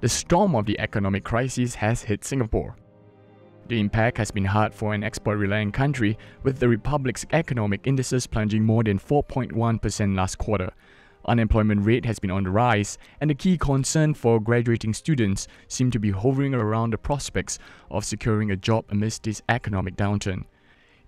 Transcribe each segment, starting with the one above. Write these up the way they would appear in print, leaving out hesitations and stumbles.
the storm of the economic crisis has hit Singapore. The impact has been hard for an export-reliant country, with the Republic's economic indices plunging more than 4.1% last quarter. Unemployment rate has been on the rise, and the key concern for graduating students seem to be hovering around the prospects of securing a job amidst this economic downturn.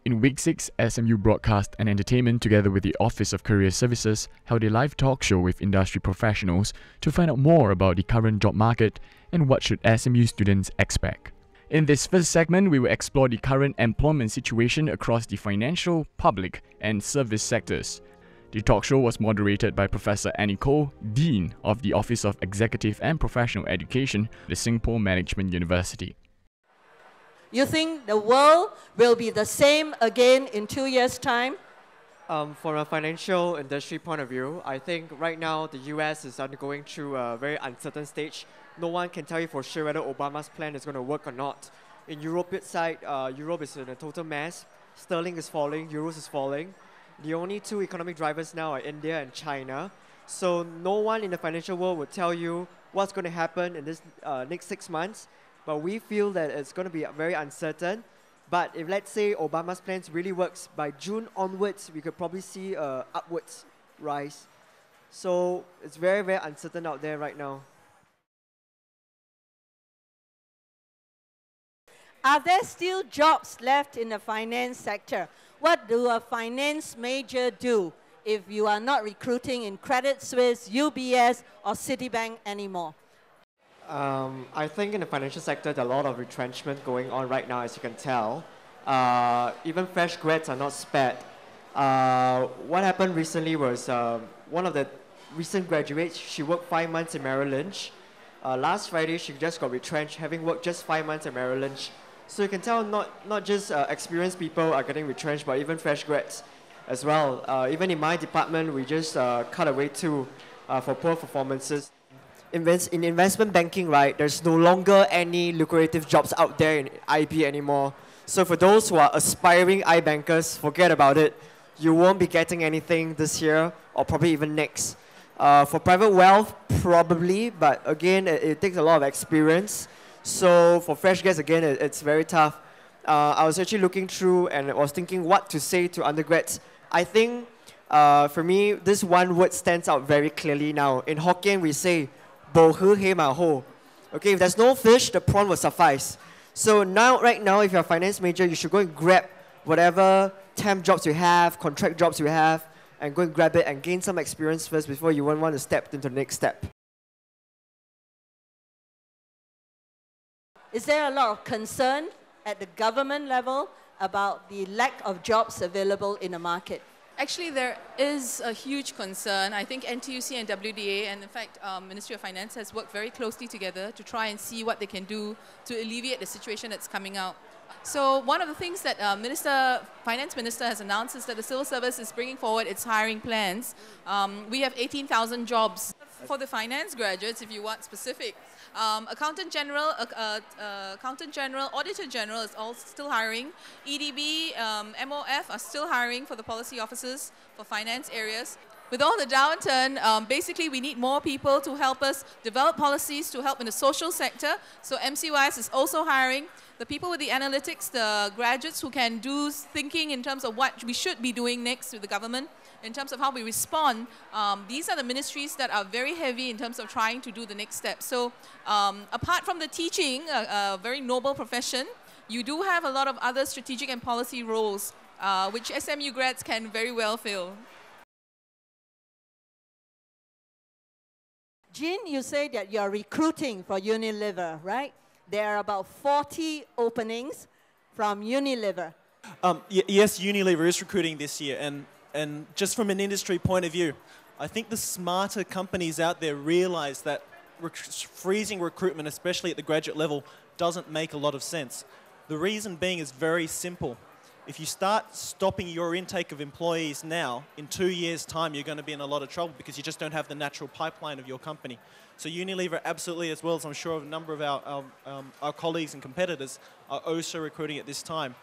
In week 6, SMU Broadcast and Entertainment, together with the Office of Career Services, held a live talk show with industry professionals to find out more about the current job market and what should SMU students expect. In this first segment, we will explore the current employment situation across the financial, public, and service sectors. The talk show was moderated by Professor Annie Koh, Dean of the Office of Executive and Professional Education, the Singapore Management University. You think the world will be the same again in 2 years' time? From a financial industry point of view, I think right now the US is undergoing through a very uncertain stage. No one can tell you for sure whether Obama's plan is going to work or not. In European side, Europe is in a total mess. Sterling is falling, euros is falling. The only two economic drivers now are India and China. So no one in the financial world will tell you what's going to happen in this next 6 months. But we feel that it's going to be very uncertain. But if, let's say, Obama's plans really works, by June onwards, we could probably see an upwards rise. So it's very, very uncertain out there right now. Are there still jobs left in the finance sector? What do a finance major do if you are not recruiting in Credit Suisse, UBS, or Citibank anymore? I think in the financial sector, there are a lot of retrenchment going on right now, as you can tell. Even fresh grads are not spared. What happened recently was one of the recent graduates, she worked 5 months in Merrill Lynch. Last Friday, she just got retrenched, having worked just 5 months in Merrill Lynch. So you can tell not just experienced people are getting retrenched, but even fresh grads as well. Even in my department, we just cut away too for poor performances. In investment banking, right, there's no longer any lucrative jobs out there in IB anymore. So for those who are aspiring iBankers, forget about it. You won't be getting anything this year or probably even next. For private wealth, probably, but again, it takes a lot of experience. So for fresh grads, again, it's very tough. I was actually looking through and I was thinking what to say to undergrads. I think for me, this one word stands out very clearly now. In Hokkien, we say, bo hu he ma ho. Okay, if there's no fish, the prawn will suffice. So now, right now, if you're a finance major, you should go and grab whatever temp jobs you have, contract jobs you have, and go and grab it and gain some experience first before you want to step into the next step. Is there a lot of concern at the government level about the lack of jobs available in the market? Actually, there is a huge concern. I think NTUC and WDA, and in fact, Ministry of Finance has worked very closely together to try and see what they can do to alleviate the situation that's coming out. So one of the things that Finance Minister has announced is that the civil service is bringing forward its hiring plans. We have 18,000 jobs for the finance graduates, if you want specific. Accountant General, Auditor General is all still hiring. EDB, MOF are still hiring for the policy officers for finance areas. With all the downturn, basically we need more people to help us develop policies to help in the social sector. So MCYS is also hiring the people with the analytics, the graduates who can do thinking in terms of what we should be doing next with the government, in terms of how we respond. These are the ministries that are very heavy in terms of trying to do the next step. So apart from the teaching, a very noble profession, you do have a lot of other strategic and policy roles, which SMU grads can very well fill. Jean, you say that you're recruiting for Unilever, right? There are about 40 openings from Unilever. Yes, Unilever is recruiting this year, and just from an industry point of view, I think the smarter companies out there realize that freezing recruitment, especially at the graduate level, doesn't make a lot of sense. The reason being is very simple. If you start stopping your intake of employees now, in 2 years' time, you're going to be in a lot of trouble because you just don't have the natural pipeline of your company. So Unilever absolutely, as well as I'm sure a number of our colleagues and competitors, are also recruiting at this time.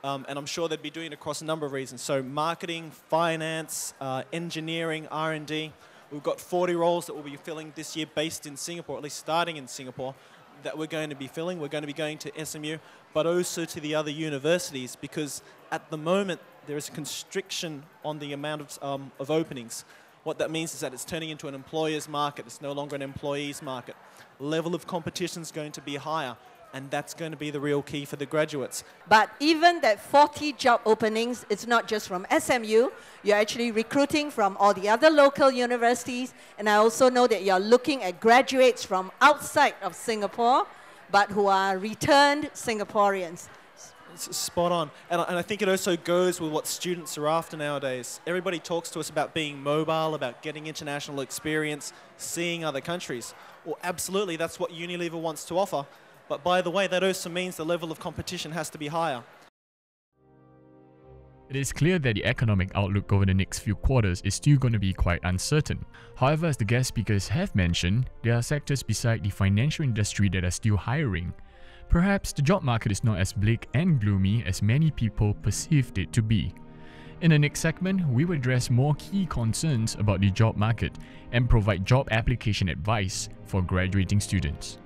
And I'm sure they'd be doing it across a number of reasons. So marketing, finance, engineering, R&D, We've got 40 roles that we'll be filling this year based in Singapore, at least starting in Singapore, that we're going to be filling. We're going to be going to SMU, but also to the other universities, because at the moment there is a constriction on the amount of openings. What that means is that it's turning into an employer's market. It's no longer an employee's market. Level of competition is going to be higher, and that's going to be the real key for the graduates. But even that 40 job openings, it's not just from SMU. You're actually recruiting from all the other local universities. And I also know that you're looking at graduates from outside of Singapore, but who are returned Singaporeans. It's spot on. And I think it also goes with what students are after nowadays. Everybody talks to us about being mobile, about getting international experience, seeing other countries. Well, absolutely, that's what Unilever wants to offer. But by the way, that also means the level of competition has to be higher. It is clear that the economic outlook over the next few quarters is still going to be quite uncertain. However, as the guest speakers have mentioned, there are sectors beside the financial industry that are still hiring. Perhaps the job market is not as bleak and gloomy as many people perceived it to be. In the next segment, we will address more key concerns about the job market and provide job application advice for graduating students.